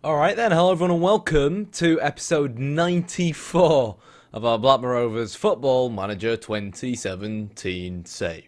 Alright then, hello everyone and welcome to episode 94 of our Blackburn Rovers Football Manager 2017 save.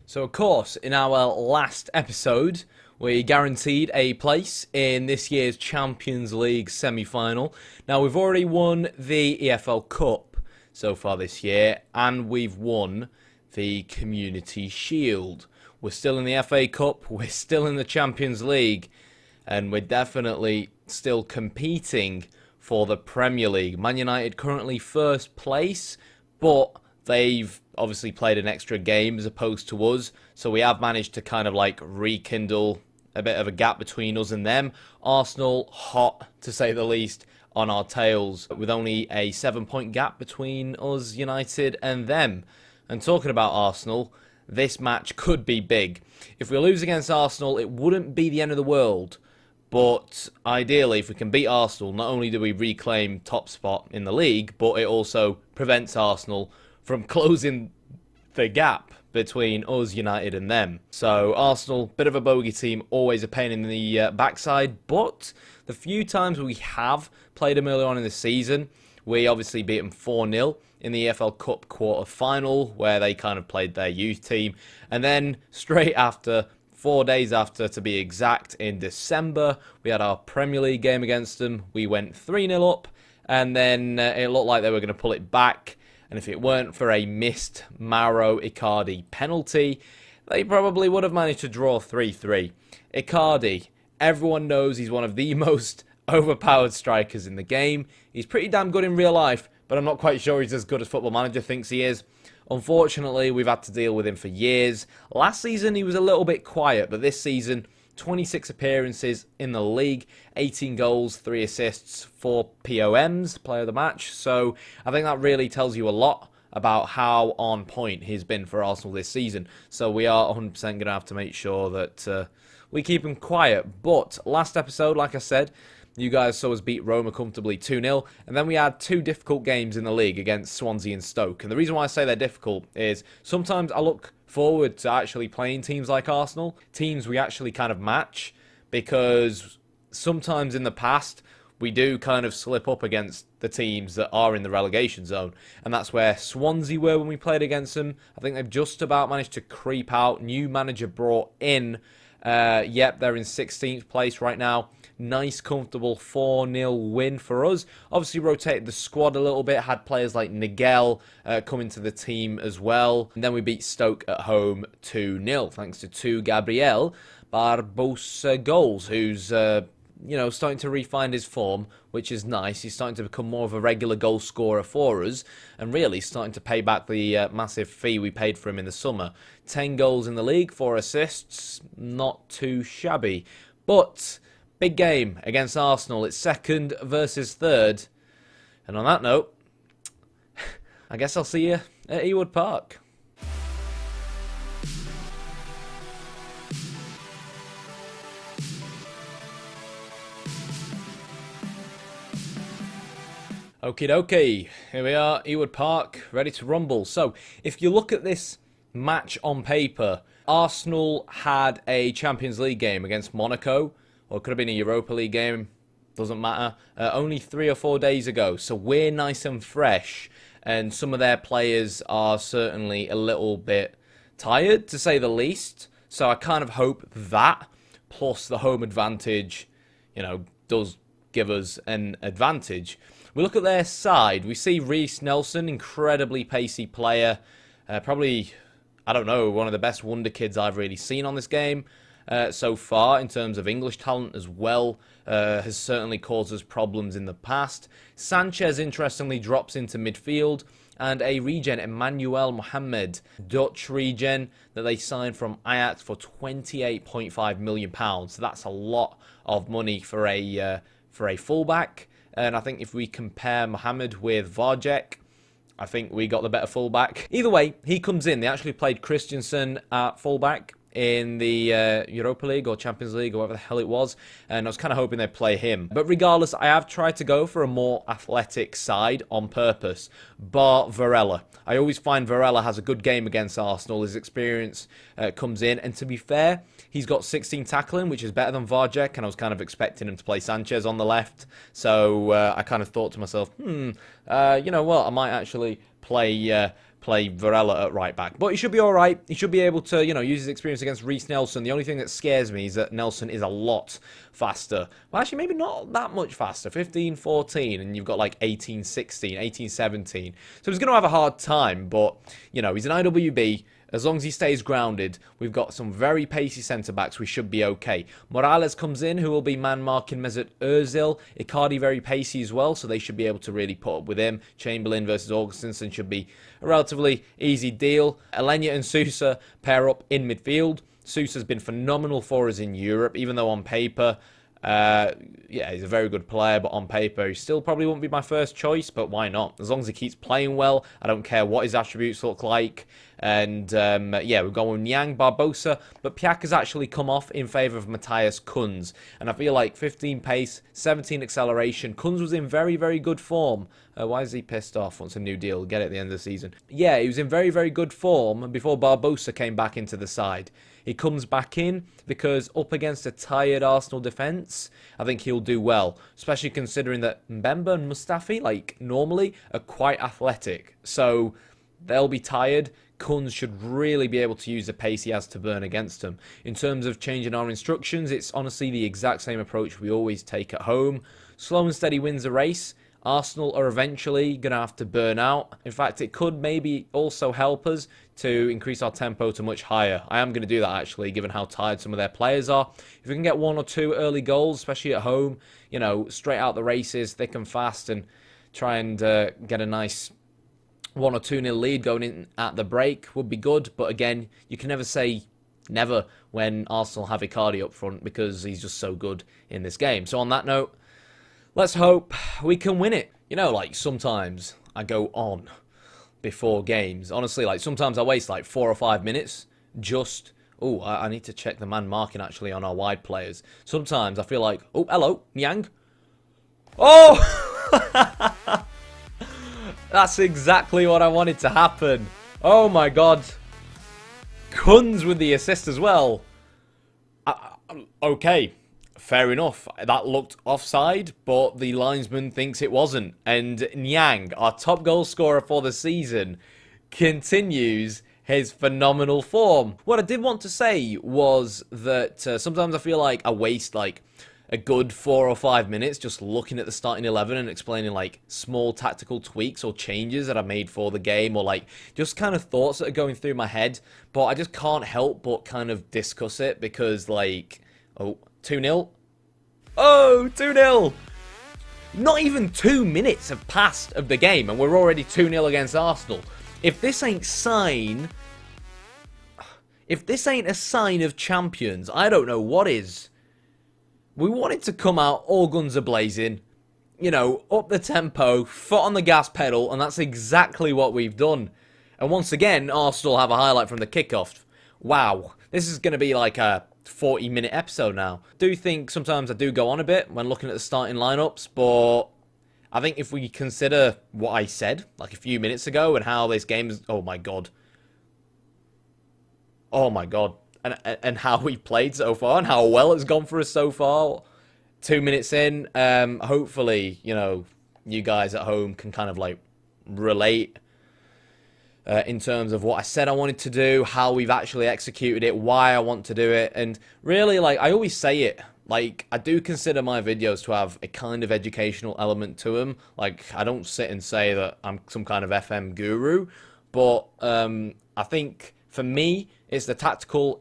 So of course, in our last episode, we guaranteed a place in this year's Champions League semi-final. Now, we've already won the EFL Cup so far this year, and we've won the Community Shield. We're still in the FA Cup, we're still in the Champions League, and we're definitely still competing for the Premier League. Man United currently first place, but they've obviously played an extra game as opposed to us, so we have managed to kind of like rekindle a bit of a gap between us and them. Arsenal, hot to say the least, on our tails, with only a 7-point gap between us, United, and them. And talking about Arsenal, this match could be big. If we lose against Arsenal, it wouldn't be the end of the world, but ideally, if we can beat Arsenal, not only do we reclaim top spot in the league, but it also prevents Arsenal from closing the gap between us, United, and them. So Arsenal, bit of a bogey team, always a pain in the backside, but the few times we have played them early on in the season, we obviously beat them 4-0 in the EFL Cup quarter-final, where they kind of played their youth team, and then straight after, 4 days after to be exact, in December, we had our Premier League game against them. We went 3-0 up, and then it looked like they were going to pull it back. And if it weren't for a missed Mauro Icardi penalty, they probably would have managed to draw 3-3. Icardi, everyone knows he's one of the most overpowered strikers in the game. He's pretty damn good in real life, but I'm not quite sure he's as good as Football Manager thinks he is. Unfortunately, we've had to deal with him for years. Last season, he was a little bit quiet, but this season, 26 appearances in the league, 18 goals, 3 assists, 4 POMs, player of the match. So I think that really tells you a lot about how on point he's been for Arsenal this season. So we are 100% going to have to make sure that we keep him quiet. But last episode, like I said, you guys saw us beat Roma comfortably 2-0, and then we had 2 difficult games in the league against Swansea and Stoke. And the reason why I say they're difficult is sometimes I look forward to actually playing teams like Arsenal, teams we actually kind of match, because sometimes in the past we do kind of slip up against the teams that are in the relegation zone, and that's where Swansea were when we played against them. I think they've just about managed to creep out. New manager brought in. Yep, they're in 16th place right now. Nice, comfortable 4-0 win for us. Obviously rotated the squad a little bit, had players like Nigel come into the team as well. And then we beat Stoke at home 2-0, thanks to 2 Gabriel Barbosa goals, who's starting to refine his form, which is nice. He's starting to become more of a regular goal scorer for us, and really starting to pay back the massive fee we paid for him in the summer. 10 goals in the league, 4 assists, not too shabby. But big game against Arsenal. It's second versus third. And on that note, I guess I'll see you at Ewood Park. Okie dokie, here we are, Ewood Park, ready to rumble. So, if you look at this match on paper, Arsenal had a Champions League game against Monaco, or it could have been a Europa League game, doesn't matter, only 3 or 4 days ago. So we're nice and fresh, and some of their players are certainly a little bit tired, to say the least. So I kind of hope that, plus the home advantage, does give us an advantage. We look at their side. We see Reece Nelson, incredibly pacey player. Probably, I don't know, one of the best wonder kids I've really seen on this game so far in terms of English talent as well. Has certainly caused us problems in the past. Sanchez, interestingly, drops into midfield. And a regen, Emmanuel Mohamed, Dutch regen, that they signed from Ajax for £28.5 million. So that's a lot of money for a fullback. And I think if we compare Mohamed with Varjek, I think we got the better fullback. Either way, he comes in. They actually played Christensen at fullback in the Europa League or Champions League or whatever the hell it was, and I was kind of hoping they'd play him. But regardless, I have tried to go for a more athletic side on purpose, bar Varela. I always find Varela has a good game against Arsenal. His experience comes in, and to be fair, he's got 16 tackling, which is better than Varjek, and I was kind of expecting him to play Sanchez on the left, so I kind of thought to myself, you know what, I might actually play Varela at right back. But he should be all right. He should be able to, you know, use his experience against Reece Nelson. The only thing that scares me is that Nelson is a lot faster. Well, actually, maybe not that much faster. 15-14, and you've got like 18-16, 18-17. So he's going to have a hard time, but, you know, he's an IWB. As long as he stays grounded, we've got some very pacey centre-backs. We should be okay. Morales comes in, who will be man-marking Mesut Ozil. Icardi very pacey as well, so they should be able to really put up with him. Chamberlain versus Augustinson should be a relatively easy deal. Elenya and Sousa pair up in midfield. Sousa's been phenomenal for us in Europe, even though on paper, yeah, he's a very good player, but on paper, he still probably wouldn't be my first choice, but why not? As long as he keeps playing well, I don't care what his attributes look like. And, yeah, we're going Nyang, Barbosa, but Piak has actually come off in favour of Matthias Kunz. And I feel like 15 pace, 17 acceleration. Kunz was in very, very good form. Why is he pissed off? Wants a new deal. Get it at the end of the season. Yeah, he was in very, very good form before Barbosa came back into the side. He comes back in because up against a tired Arsenal defence, I think he'll do well. Especially considering that Mbemba and Mustafi, like, normally are quite athletic. So they'll be tired. Kunz should really be able to use the pace he has to burn against them. In terms of changing our instructions, it's honestly the exact same approach we always take at home. Slow and steady wins the race. Arsenal are eventually going to have to burn out. In fact, it could maybe also help us to increase our tempo to much higher. I am going to do that, actually, given how tired some of their players are. If we can get 1 or 2 early goals, especially at home, you know, straight out the races, thick and fast, and try and get a nice 1 or 2-0 lead going in at the break would be good. But again, you can never say never when Arsenal have Icardi up front because he's just so good in this game. So on that note, let's hope we can win it. You know, like, sometimes I go on before games. Honestly, like, sometimes I waste like 4 or 5 minutes just... Oh, I need to check the man marking actually on our wide players. Sometimes I feel like... Oh, hello, Nyang. Oh! That's exactly what I wanted to happen. Oh my god. Kunz with the assist as well. Okay, fair enough. That looked offside, but the linesman thinks it wasn't. And Nyang, our top goal scorer for the season, continues his phenomenal form. What I did want to say was that sometimes I feel like I waste like a good 4 or 5 minutes just looking at the starting 11 and explaining like small tactical tweaks or changes that I made for the game, or like just kind of thoughts that are going through my head, but I just can't help but kind of discuss it because like, oh, 2-0. Oh, 2-0. Not even 2 minutes have passed of the game and we're already 2-0 against Arsenal. If this ain't a sign of champions, I don't know what is. We wanted to come out all guns a-blazing, you know, up the tempo, foot on the gas pedal, and that's exactly what we've done. And once again, Arsenal have a highlight from the kickoff. Wow, this is going to be like a 40-minute episode now. I do think sometimes I do go on a bit when looking at the starting lineups, but I think if we consider what I said like a few minutes ago and how this game is... Oh my god. Oh my god. And how we played so far and how well it's gone for us so far. 2 minutes in, hopefully, you know, you guys at home can kind of like relate in terms of what I said I wanted to do, how we've actually executed it, why I want to do it. And really, like, I always say it, like, I do consider my videos to have a kind of educational element to them. Like, I don't sit and say that I'm some kind of FM guru, but I think for me, it's the tactical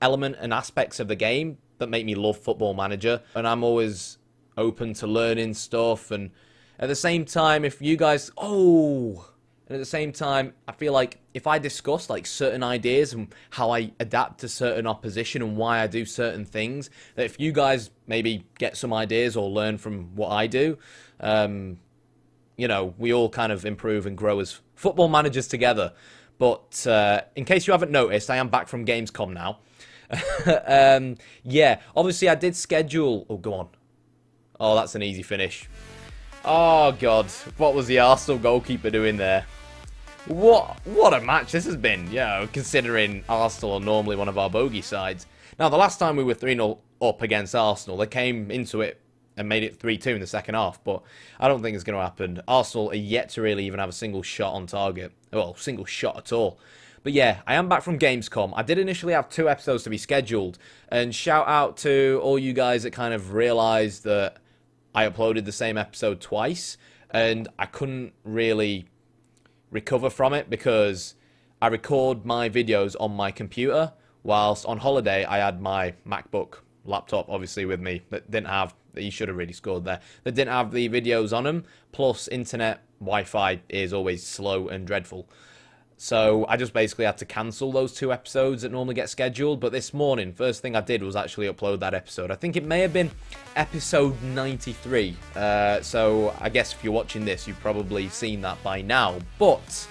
element and aspects of the game that make me love Football Manager. And I'm always open to learning stuff. And at the same time, if you guys... Oh! And at the same time, I feel like if I discuss like certain ideas and how I adapt to certain opposition and why I do certain things, that if you guys maybe get some ideas or learn from what I do, you you know, we all kind of improve and grow as football managers together. But in case you haven't noticed, I am back from Gamescom now. Yeah, obviously I did schedule... Oh, go on. Oh, that's an easy finish. Oh, God. What was the Arsenal goalkeeper doing there? What a match this has been, you know, considering Arsenal are normally one of our bogey sides. Now, the last time we were 3-0 up against Arsenal, they came into it and made it 3-2 in the second half, but I don't think it's going to happen. Arsenal are yet to really even have a single shot on target. Well, single shot at all. But yeah, I am back from Gamescom. I did initially have 2 episodes to be scheduled, and shout out to all you guys that kind of realised that I uploaded the same episode twice, and I couldn't really recover from it because I record my videos on my computer, whilst on holiday I had my MacBook laptop obviously with me that didn't have, that you should have really scored there, that didn't have the videos on them, plus internet Wi-Fi is always slow and dreadful. So I just basically had to cancel those 2 episodes that normally get scheduled. But this morning, first thing I did was actually upload that episode. I think it may have been episode 93. So I guess if you're watching this, you've probably seen that by now. But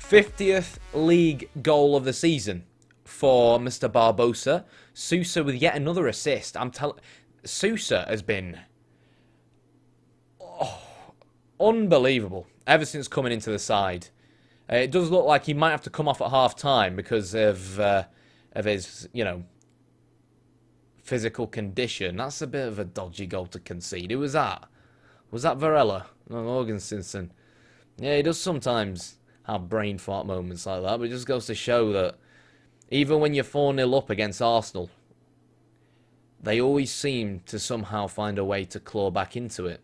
50th league goal of the season for Mr. Barbosa. Sousa with yet another assist. Sousa has been unbelievable ever since coming into the side. It does look like he might have to come off at half-time because of his, you know, physical condition. That's a bit of a dodgy goal to concede. Who was that? Was that Varela? No, Morgan. Yeah, he does sometimes have brain fart moments like that, but it just goes to show that even when you're 4-0 up against Arsenal, they always seem to somehow find a way to claw back into it.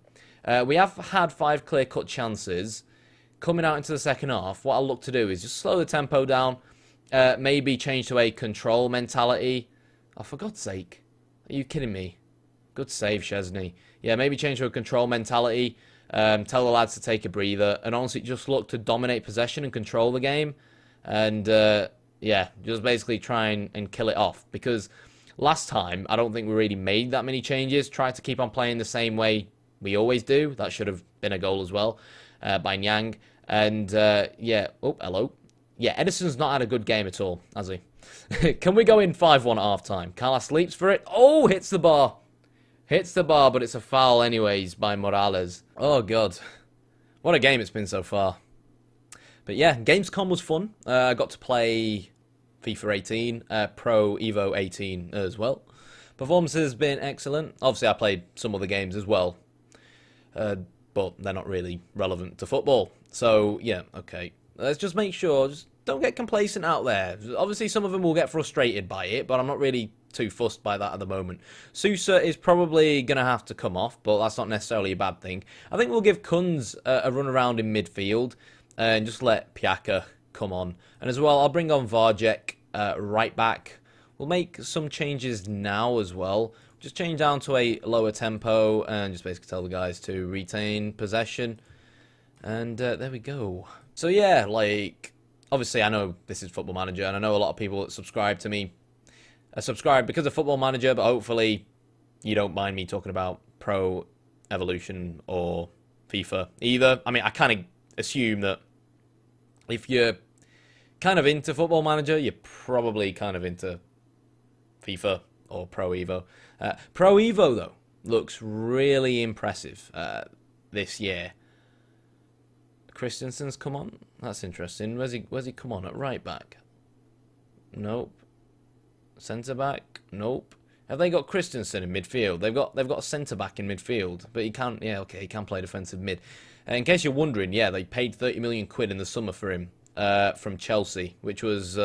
We have had 5 clear-cut chances. Coming out into the second half, what I'll look to do is just slow the tempo down, maybe change to a control mentality. Oh, for God's sake. Are you kidding me? Good save, Chesney. Yeah, maybe change to a control mentality, tell the lads to take a breather, and honestly just look to dominate possession and control the game. And, yeah, just basically try and kill it off. Because last time, I don't think we really made that many changes. Tried to keep on playing the same way we always do. That should have been a goal as well. By Nyang. And, yeah. Oh, hello. Yeah, Edison's not had a good game at all, has he? Can we go in 5-1 at half-time? Carlos leaps for it. Oh, hits the bar. Hits the bar, but it's a foul anyways by Morales. Oh, God. What a game it's been so far. But, yeah, Gamescom was fun. I got to play FIFA 18, Pro Evo 18 as well. Performance has been excellent. Obviously, I played some other games as well. But they're not really relevant to football. So, yeah, okay. Let's just make sure, just don't get complacent out there. Obviously, some of them will get frustrated by it, but I'm not really too fussed by that at the moment. Sousa is probably going to have to come off, but that's not necessarily a bad thing. I think we'll give Kunz a run around in midfield and just let Piaka come on. And as well, I'll bring on Varjek right back. We'll make some changes now as well. Just change down to a lower tempo and just basically tell the guys to retain possession. And there we go. So yeah, like, obviously I know this is Football Manager, and I know a lot of people that subscribe to me are subscribed because of Football Manager, but hopefully you don't mind me talking about Pro Evolution or FIFA either. I mean, I kind of assume that if you're kind of into Football Manager, you're probably kind of into FIFA or Pro Evo. Pro Evo, though, looks really impressive this year. Christensen's come on. That's interesting. Where's he come on? At right back? Nope. Centre back? Nope. Have they got Christensen in midfield? They've got a centre back in midfield, but he can't. Yeah, okay, he can play defensive mid. In case you're wondering, yeah, they paid 30 million quid in the summer for him from Chelsea, which was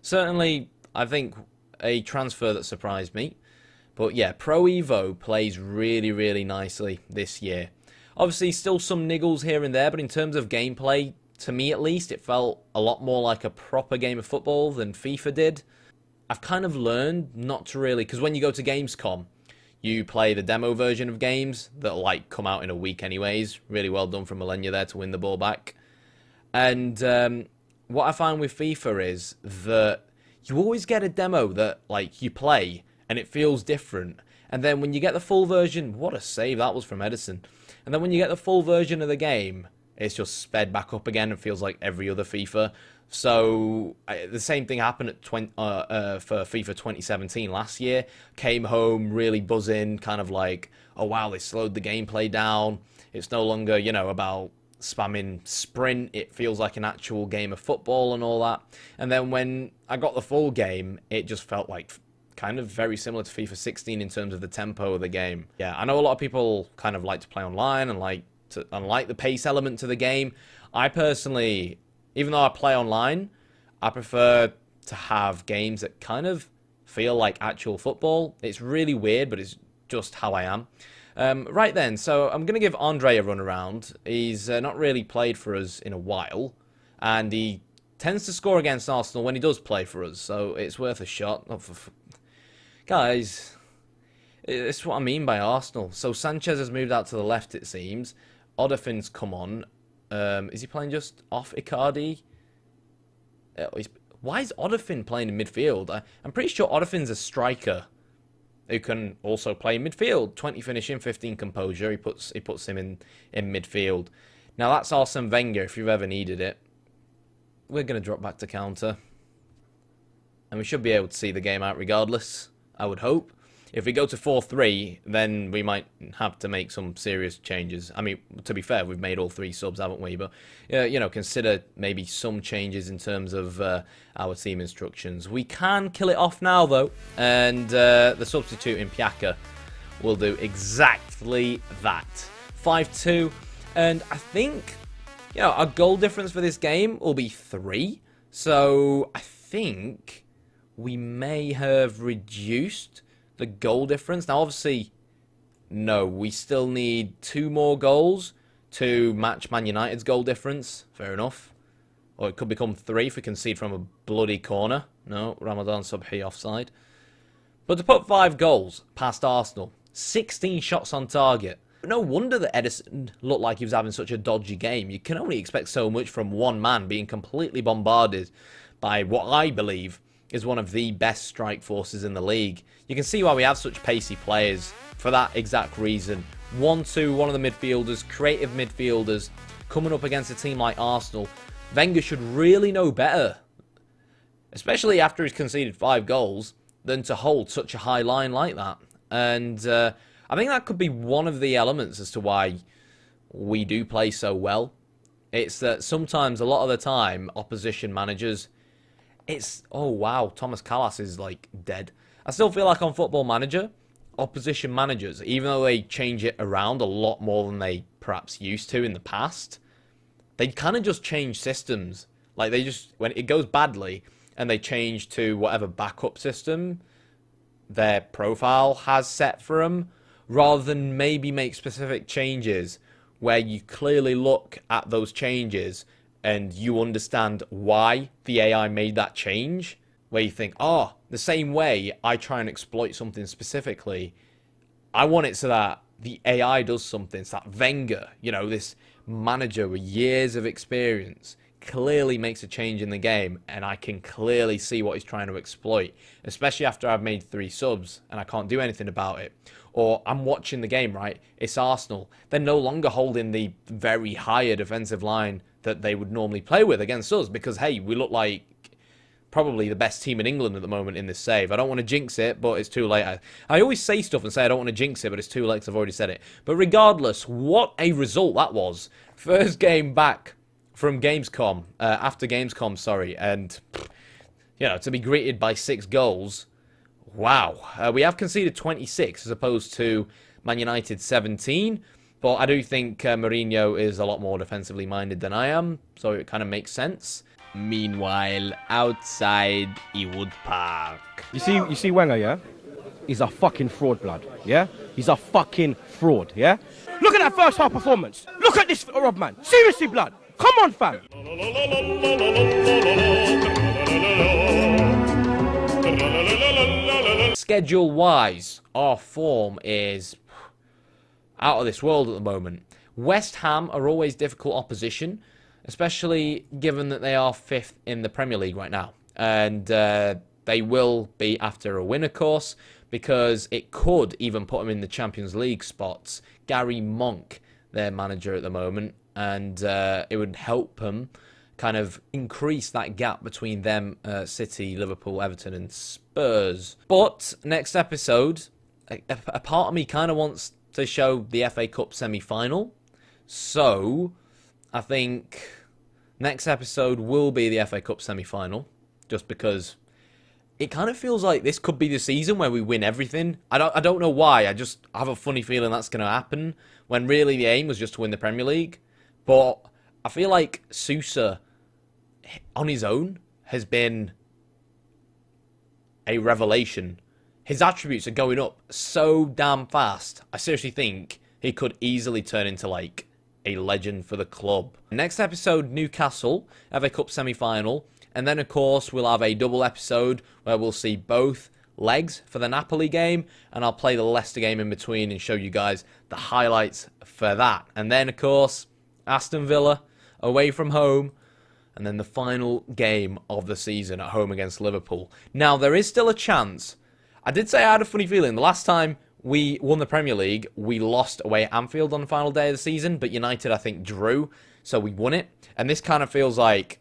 certainly, I think, a transfer that surprised me. But yeah, Pro Evo plays really, really nicely this year. Obviously, still some niggles here and there, but in terms of gameplay, to me at least, it felt a lot more like a proper game of football than FIFA did. I've kind of learned not to really, because when you go to Gamescom, you play the demo version of games that like come out in a week anyways. Really well done from Millennia there to win the ball back. And what I find with FIFA is that you always get a demo that like you play and it feels different. And then when you get the full version, what a save that was from Edison. And then when you get the full version of the game, it's just sped back up again and feels like every other FIFA. So the same thing happened at for FIFA 2017 last year. Came home really buzzing, kind of like, oh wow, they slowed the gameplay down. It's no longer, you know, about spamming sprint. It feels like an actual game of football and all that. And then when I got the full game, it just felt like kind of very similar to FIFA 16 in terms of the tempo of the game. Yeah, I know a lot of people kind of like to play online and like the pace element to the game. I personally, even though I play online, I prefer to have games that kind of feel like actual football. It's really weird, but it's just how I am. Right then, so I'm going to give Andre a run around. He's not really played for us in a while, and he tends to score against Arsenal when he does play for us, so it's worth a shot. Oh, guys, it's what I mean by Arsenal. So Sanchez has moved out to the left, it seems. Odofin's come on. Is he playing just off Icardi? Why is Odofin playing in midfield? I'm pretty sure Odofin's a striker who can also play in midfield. 20 finishing, 15 composure. He puts him in midfield. Now that's Arsene Wenger if you've ever needed it. We're going to drop back to counter. And we should be able to see the game out regardless, I would hope. If we go to 4-3, then we might have to make some serious changes. I mean, to be fair, we've made all 3 subs, haven't we? But, you know, consider maybe some changes in terms of our team instructions. We can kill it off now, though. And the substitute in Piaka will do exactly that. 5-2. And I think, you know, our goal difference for this game will be 3. So I think we may have reduced the goal difference. Now, obviously, no, we still need 2 more goals to match Man United's goal difference. Fair enough. Or it could become 3 if we concede from a bloody corner. No, Ramadan Subhi offside. But to put 5 goals past Arsenal, 16 shots on target. No wonder that Edison looked like he was having such a dodgy game. You can only expect so much from one man being completely bombarded by what I believe is one of the best strike forces in the league. You can see why we have such pacey players for that exact reason. 1-2, one of the midfielders, creative midfielders, coming up against a team like Arsenal. Wenger should really know better, especially after he's conceded 5 goals, than to hold such a high line like that. And I think that could be one of the elements as to why we do play so well. It's that sometimes, a lot of the time, opposition managers... oh wow, Thomas Callas is like dead. I still feel like on Football Manager, opposition managers, even though they change it around a lot more than they perhaps used to in the past, they kind of just change systems. Like they just, when it goes badly and they change to whatever backup system their profile has set for them, rather than maybe make specific changes where you clearly look at those changes and you understand why the AI made that change, where you think, oh, the same way I try and exploit something specifically, I want it so that the AI does something, so that Wenger, you know, this manager with years of experience, clearly makes a change in the game, and I can clearly see what he's trying to exploit, especially after I've made 3 subs and I can't do anything about it. Or I'm watching the game, right? It's Arsenal. They're no longer holding the very higher defensive line that they would normally play with against us because, hey, we look like probably the best team in England at the moment in this save. I don't want to jinx it, but it's too late. I always say stuff and say I don't want to jinx it, but it's too late because I've already said it. But regardless, what a result that was. First game back from Gamescom, after Gamescom, sorry, and, you know, to be greeted by 6 goals, wow. We have conceded 26 as opposed to Man United 17, but I do think Mourinho is a lot more defensively minded than I am, so it kind of makes sense. Meanwhile, outside Ewood Park. You see Wenger, yeah? He's a fucking fraud, blood, yeah? He's a fucking fraud, yeah? Look at that first half performance. Look at this, Rob, man. Seriously, blood. Come on, fam. Schedule-wise, our form is out of this world at the moment. West Ham are always difficult opposition, especially given that they are 5th in the Premier League right now. And they will be after a win, of course. because it could even put them in the Champions League spots. Gary Monk, their manager at the moment, and it would help them kind of increase that gap between them, City, Liverpool, Everton and Spurs. But next episode, a part of me kind of wants to show the FA Cup semi-final. So I think next episode will be the FA Cup semi-final, just because it kind of feels like this could be the season where we win everything. I don't know why. I just have a funny feeling that's going to happen, when really the aim was just to win the Premier League. But I feel like Sousa, on his own, has been a revelation. His attributes are going up so damn fast. I seriously think he could easily turn into, like, a legend for the club. Next episode, Newcastle, FA Cup semi-final. And then, of course, we'll have a double episode where we'll see both legs for the Napoli game, and I'll play the Leicester game in between and show you guys the highlights for that. And then, of course, Aston Villa away from home, and then the final game of the season at home against Liverpool. Now, there is still a chance. I did say I had a funny feeling. The last time we won the Premier League, we lost away at Anfield on the final day of the season, but United, I think, drew, so we won it. And this kind of feels like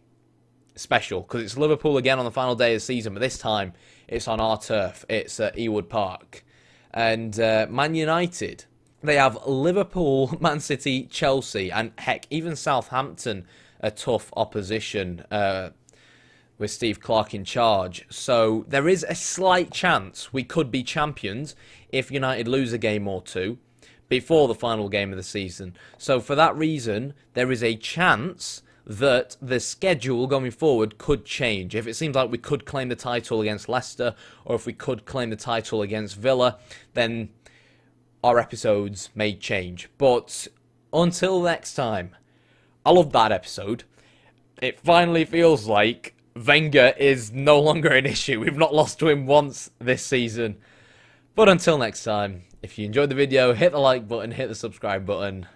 special, because it's Liverpool again on the final day of the season, but this time it's on our turf. It's at Ewood Park. And Man United, they have Liverpool, Man City, Chelsea, and heck, even Southampton, a tough opposition with Steve Clarke in charge. So there is a slight chance we could be champions if United lose a game or two before the final game of the season. So for that reason, there is a chance that the schedule going forward could change. If it seems like we could claim the title against Leicester, or if we could claim the title against Villa, then our episodes may change. But until next time, I love that episode. It finally feels like Wenger is no longer an issue. We've not lost to him once this season. But until next time, if you enjoyed the video, hit the like button, hit the subscribe button.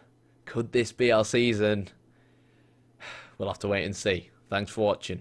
Could this be our season? We'll have to wait and see. Thanks for watching.